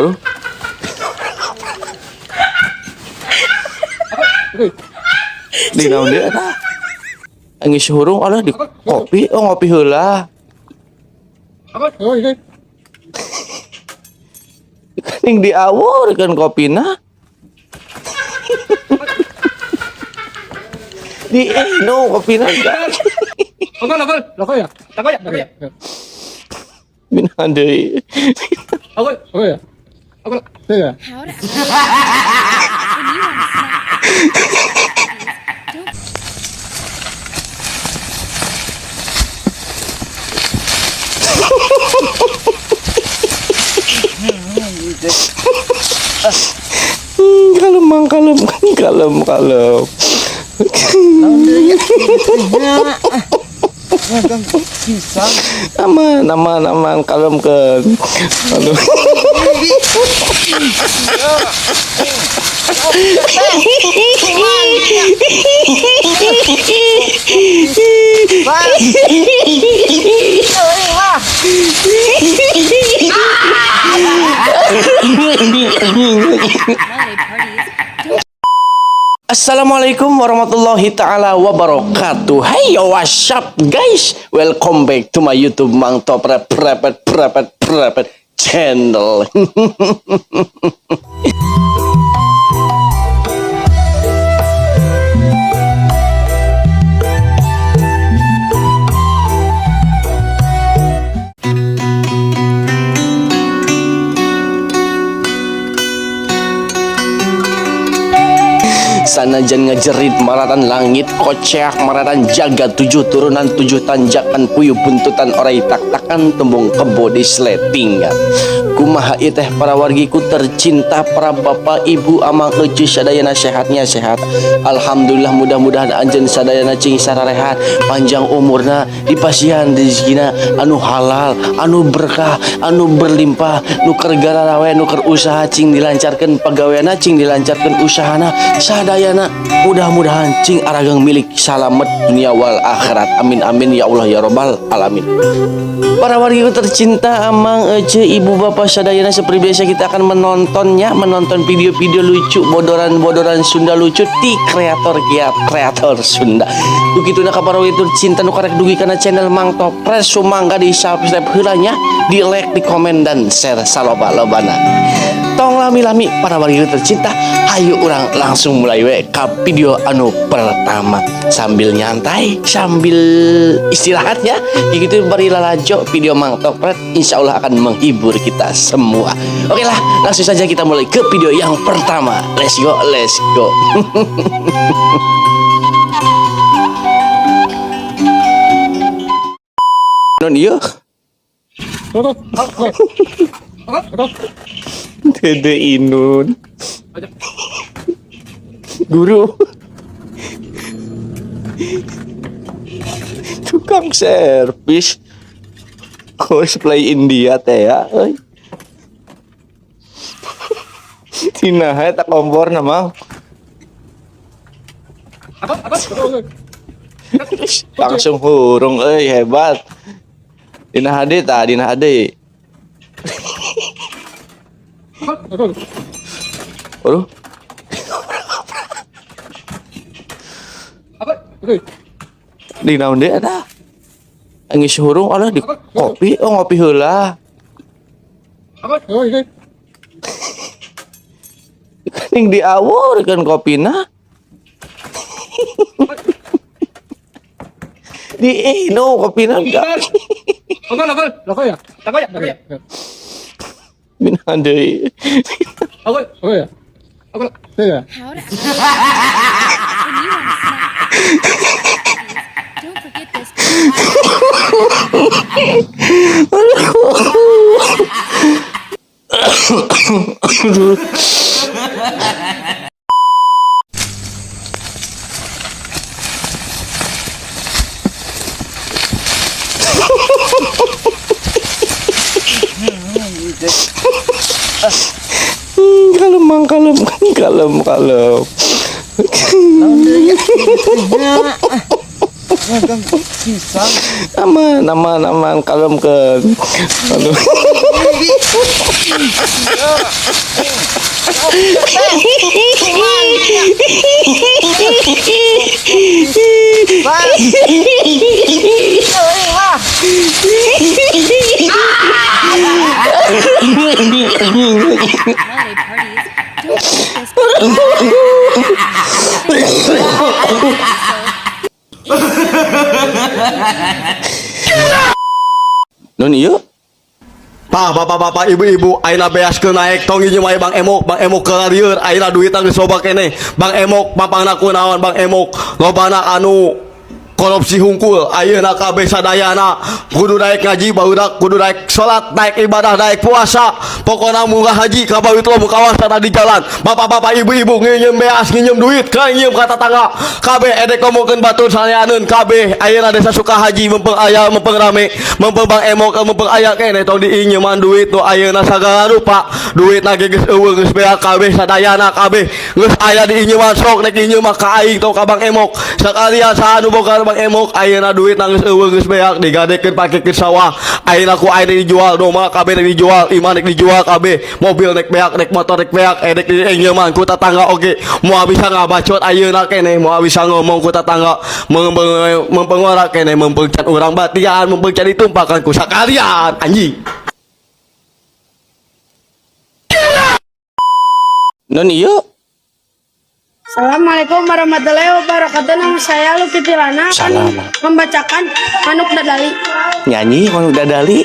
Aduh. Di naon dia eta? Geus hurung ada di kopi, ngopi heula. Kaning diawurkeun kopina. Di kopina. Lako ya. Mina deui. Ya. How to when you want to Kalem. Aman kalemkeun. Aduh. Assalamualaikum warahmatullahi ta'ala wabarakatuh. Hey yo, what's up guys? Welcome back to my YouTube Mang Top Prepet channel. Sanajan ngejerit maratan langit kocek maratan jaga 7 turunan 7 tanjakan puyuh buntutan orai tak-takan tembung kebo di sletingan kumaha ieu teh para wargiku tercinta para bapak ibu amang euceus sadayana sehatnya sehat. Alhamdulillah, mudah-mudahan anjeun sadayana cing sararehat panjang umurna dipasihan rezekina anu halal anu berkah anu berlimpah nu keur gararawe nu keur usaha cing dilancarkeun pagaweana cing dilancarkeun usahana sadayana mudah-mudahan cing aragang milik salamet dunia wal akhirat. Amin amin ya Allah ya rabbal alamin. Para wargiku tercinta amang ece ibu bapak sadayana, seperti biasa kita akan menonton video-video lucu bodoran Sunda lucu di kreator Sunda. Begitu nak para wargiku tercinta nu karek dugi kana channel Mang Topres sumangga di subscribe heula nya, di like, di komen dan share saloba-lobana. Tong lami-lami para wargiku tercinta, ayo urang langsung mulai we ka video anu pertama sambil nyantai sambil istirahatnya gitu bari lalajo video Mang Topret insyaallah akan menghibur kita semua. Oke lah, langsung saja kita mulai ke video yang pertama. Let's go. Non iya Dede Inun guru tukang servis cosplay India teh ya tina eta kompor namang langsung hurung hebat dina hade. Aduh. Di naon dia ada? Geus hurung ada di kopi, ngopi heula. Kaning diawurkeun kopina. Di kopina enggak. Lako ya. Mina deui. Ya. how to when you want to don't forget this. Kalem. Aman kalemkeun. Aduh. Holiday parties. Don't forget this. Non iya? Pak, bapak-bapak, ibu-ibu, ayeuna beaskeun naik tong ieu mah Bang Emok ke lieur, ayeuna duit geus loba keneh. Bang Emok, mapangna kunaon Bang Emok? Lobana anu korupsi hungkul, ayeuna kabeh sadayana kudu daek ngaji, barudak kudu daek salat, daek ibadah, daek puasa. Pokona munggah haji ka bawit lo mukawas di jalan. Bapak-bapak, ibu-ibu nginjem beas, nginjem duit, ka nginjem ka tetangga. Kabeh edek ngomongkeun batur saleaneun kabeh. Ayeuna desa Sukahaji mempeng aya, mempeng rame, mempeng Bang Emok, mempeng aya keneh tong diinjeman duit nu ayeuna sagala rupa. Duit lagi geus eueuh geus beak kabeh sadayana kabeh. Geus aya diinjeman sok nek injem mah ka aing tong ka Bang Emok. Sakalian saha nu boga Bang Emok, ayeuna duit nangis eueuh geus beak digadekeun pakekeun sawah. Ayeuna ku aing dijual domba kabeh nek dijual, iman nek dijual kabeh. Mobil nek beak, nek motor nek beak, edek diinjeman ku tetangga oge. Moal bisa ngabacot ayeuna keneh, moal bisa ngomong ku tetangga, mempeng ora keneh, mempeng can urang batian, mempeng can ditumpakan ku sakalian anjing. Non iya? Assalamualaikum warahmatullahi wabarakatuh. Nama saya Luki Tilana akan Salam. membacakan Manuk Dadali. Nyanyi Manuk Dadali.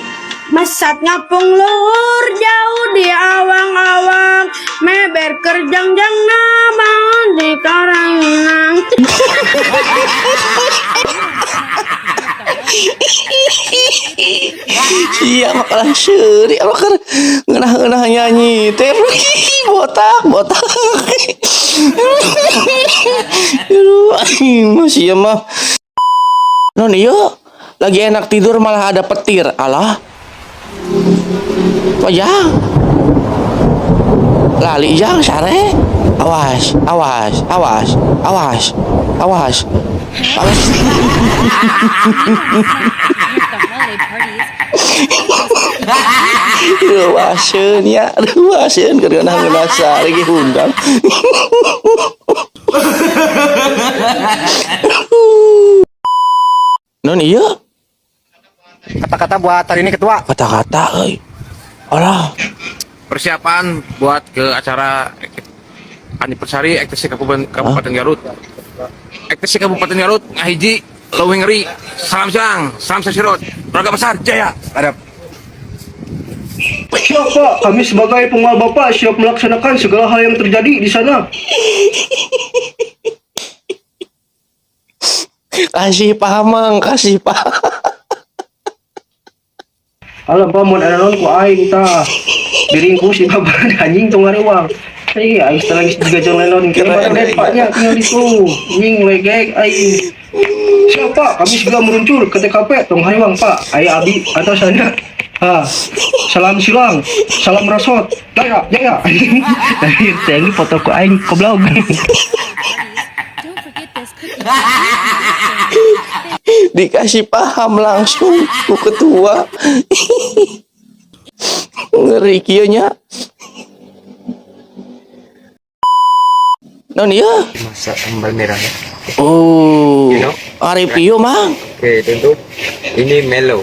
Masat ngapung luhur jauh di awang-awang, meber kerjang-jang nabaon di karangan. Iya makalah seuri bakar ngeunah-ngeunah nyanyi teh botak. Aduh, masih ya mah. Non iya lagi enak tidur malah ada petir. Alah. Wajah. Lali jang sare. Awas. The holiday parties. Ruaseun keur ngeunah sare ge hundang. Non iya? Kata-kata buat hari ini ketua. Kata-kata euy. Alah. Persiapan buat ke acara anniversary ekstasi Kabupaten Garut. Ekstasi Kabupaten Garut ngahiji leuwih ngeri. Salam siang, salam sesirot. Keluarga besar jaya. Hadap. Siap Pak, kami sebagai pengawal Bapak siap melaksanakan segala hal yang terjadi di sana. Kasih paham, Mang, kasih paham. Alam pamun ada non ku aing tah. Diringkus di babar anjing tong ngareuang. Iya, aing lagi juga jangan non kira Paknya tinggal di situ. Anjing legek aing. Siapa? Kami segera meluncur ke TKP tong hayuang Pak. Aya abi atau sana. Salam silang, salam rasot. Jaya. Akhir teh foto ku aing ke blog. Don't forget this cookie. Dikasih paham langsung ku ketua. Ngeri kieu nya. Non iya? Masak sambal merah ya. Oh, You know? ari pieu, Mang. Oke, tentu ini Melo.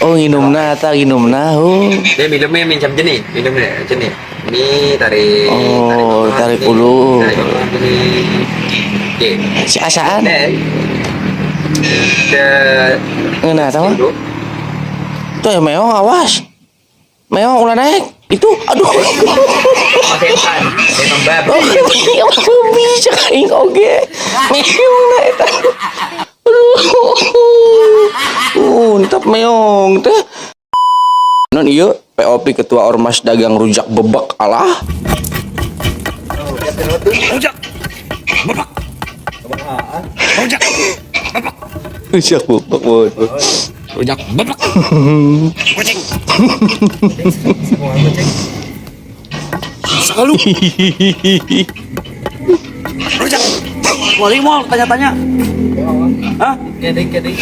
Oh, nginumna oh. Dia minumnya macam jenis, jenis. Ini tarik. Oh, tarik ulu. Oke. Si asaan? Dan Ngeunah tah, Mang. Tuh ya meong awas. Meong ulah naik. Itu aduh. Setan, setan babi. Oh, bisa aing oge. Meong naik tah. Aduh. Entap meong teh. Non ieu POP Ketua Ormas Dagang Rujak Bebek alah. Rujak bebek. Rujak bebek. Kucing. Sakalu. Rujak. Wali mau tanya-tanya. Hah? Keding. The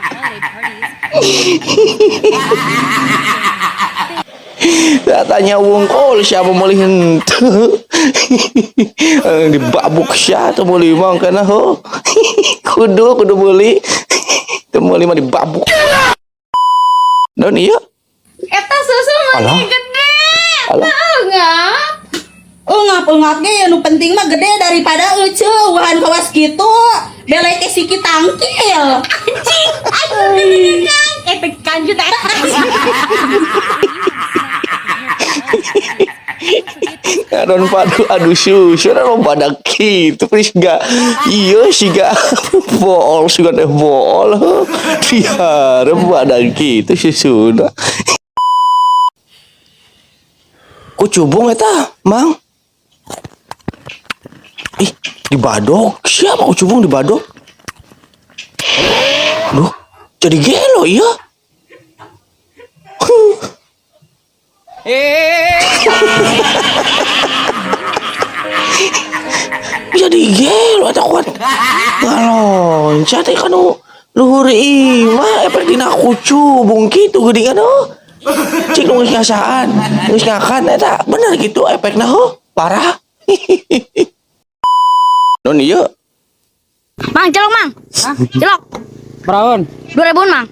holiday parties. Tanya wungkul siapa melihin tuh. Dibabuk siapa muli mang kana ho. Kudu beli. Teu meuli mah dibabuk. Don iya. Eta susu Alah. masih gede. Alah. Ungap ge anu penting mah gede daripada euceu wahan kawas kitu. Belek ke siki tangkil. Anjing. Efek kanjut Kadon padu aduh susu lo pada gitu please gak iya sih gak bool suka teh bool biar pada gitu susu ku cubung eta mang ih di badok siapa ku cubung di badok duh jadi gelo iya jadi gelo eta kuat ngaloncat kan luhur imah efek dina kucubung kitu geuningan cik nu geus ngasaan geus ngakan eta bener gitu efekna parah non ieu Mang, celok mang. Celok. Berawan. 2000 mang.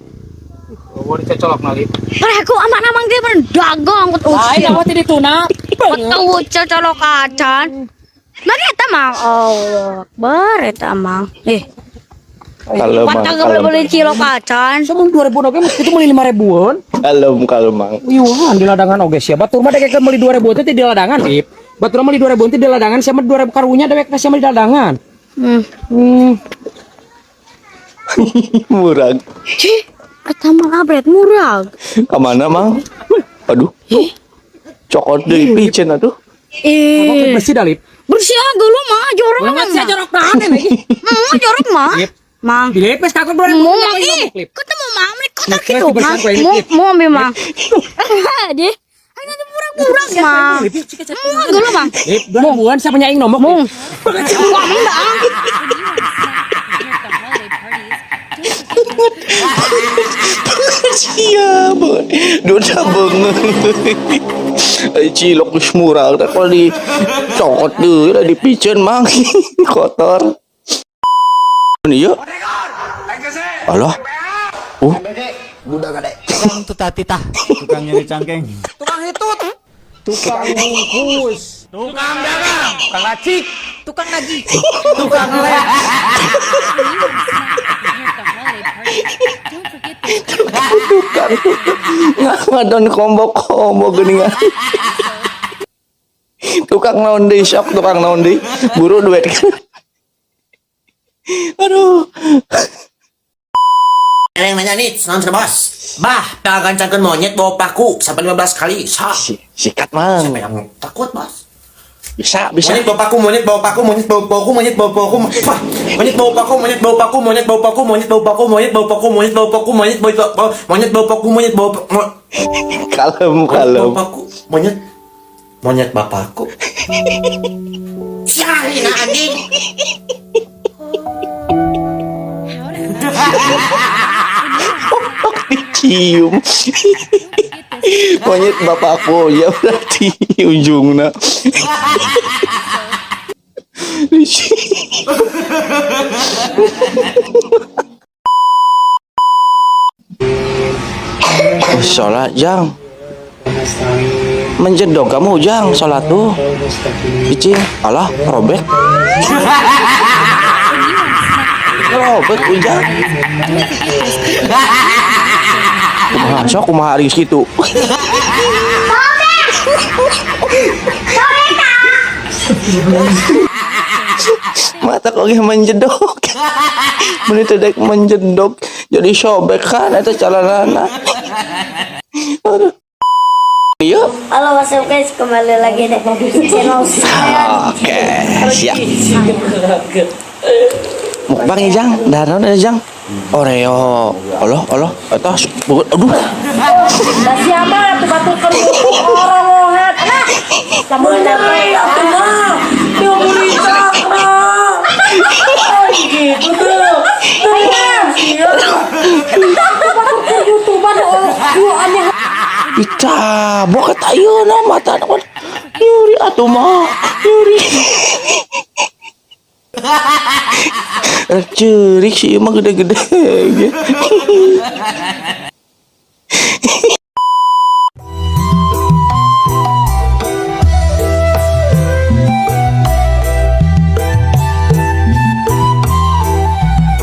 Oh, dicecolok lagi. Pareku aman amang dia bener dagang kut Lain apa tadi tuna? Kut celok acan. Mari eta mang. Allah Akbar eta mang. kalau mang Patang beli cilok acan. Sebelum 2000 oke itu beli 5000-an. kalau mang Yuhan di ladangan oge sia. Batur mah dek beli 2000 teh di ladangan, Ip. Batur mah beli 2000 teh di ladangan, sama 2000 karunya dewek kasih di ladangan. murag Cih, eta mah abret murag. kemana mang aduh cokot deui picen atuh Apa bersih dalip? Bersih lu mah jorok Ulang mah. saya jorok nahan lagi. Jorok mah. Ip. Mang. Dilepes kakak 2000. Mau mang ketemu mang nih kota Nah, gitu terus mang. dibersihkan kulit. Mau ambil mang. Deh. Hanya murag-murag mang. Mau dulu mang. Ip 2000-an siapa nyaing nomok? Mau. Ip? Wah, enggak. siapa duda banget cilok geus murah teh kalau di cokot deui da dipicen mang kotor ieu alah Tukang tuh tati tah. Tukang nyari cangkeng. Tukang hitut. Tukang bungkus. Tukang dagang. Tukang lacik. Tukang lagi. Tukang lem. ngadon kombo geuningan tukang naon deui sok tukang naon deui buru duit aduh Yang nanya nih, non bos. Bah, gancakan monyet bawa paku sampai 15 kali. sikat mang Siapa yang takut, bos? bisa Monyet bawa paku, monyet bawa paku, monyet bawa paku, monyet bawa paku, monyet bawa paku, monyet bawa paku, monyet bawa paku, monyet bawa paku, monyet bawa paku, monyet bawa paku, monyet bawa paku, monyet bawa paku, monyet bawa paku, kalem monyet bapakku. Cari anjing. dicium monyet bapakku ya berarti ujungnya sholat jang menjedok kamu jang sholat tuh icing alah robek robek ujang kumaha sok kumaha ari kitu mata kok menjedok menit dek menjedok jadi sobek kan itu calanana aduh iya Halo what's up guys, kembali lagi di channel saya. oke siap mukbang ya jang danon ya jang oreo Allah eta aduh Dah siapa tuh batu kerupuk orang lohat. Nah, kamu capek ya mah. Dia beli cakra. Gitu tuh. Iya. Batu YouTuber aneh. Ditabok tayo na mata na Yuri atuh mah Yuri. Cerik sih emang gede-gede.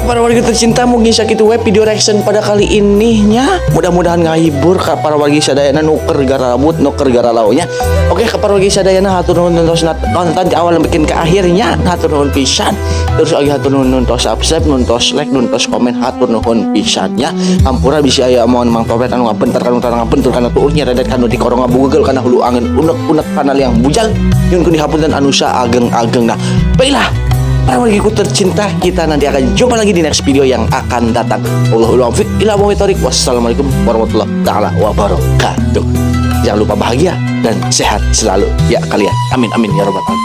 Para warga tercinta mungkin sakit web video reaction pada kali ini nya mudah-mudahan ngahibur ka para warga sadayana nuker gara rambut nuker gara launya. Oke ka para warga sadayana hatur nuhun nonton di awal bikin ke akhirnya hatur nuhun pisan terus lagi hatur nuhun nonton subscribe nonton like nonton komen hatur nuhun pisannya ampura bisa aya mohon mang topet anu ngabentar kana ngabentur kana tuurnya redet kanu di korong ngabugel kana hulu angin unek-unek kana liang bujang nyun kun dihapunten anu ageng-ageng nah baiklah para wargiku tercinta, kita nanti akan jumpa lagi di next video yang akan datang. Wassalamualaikum warahmatullahi wabarakatuh. Jangan lupa bahagia dan sehat selalu ya kalian. Amin amin ya rabbal alamin.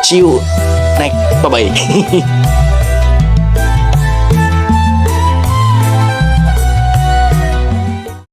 See you next. Bye bye.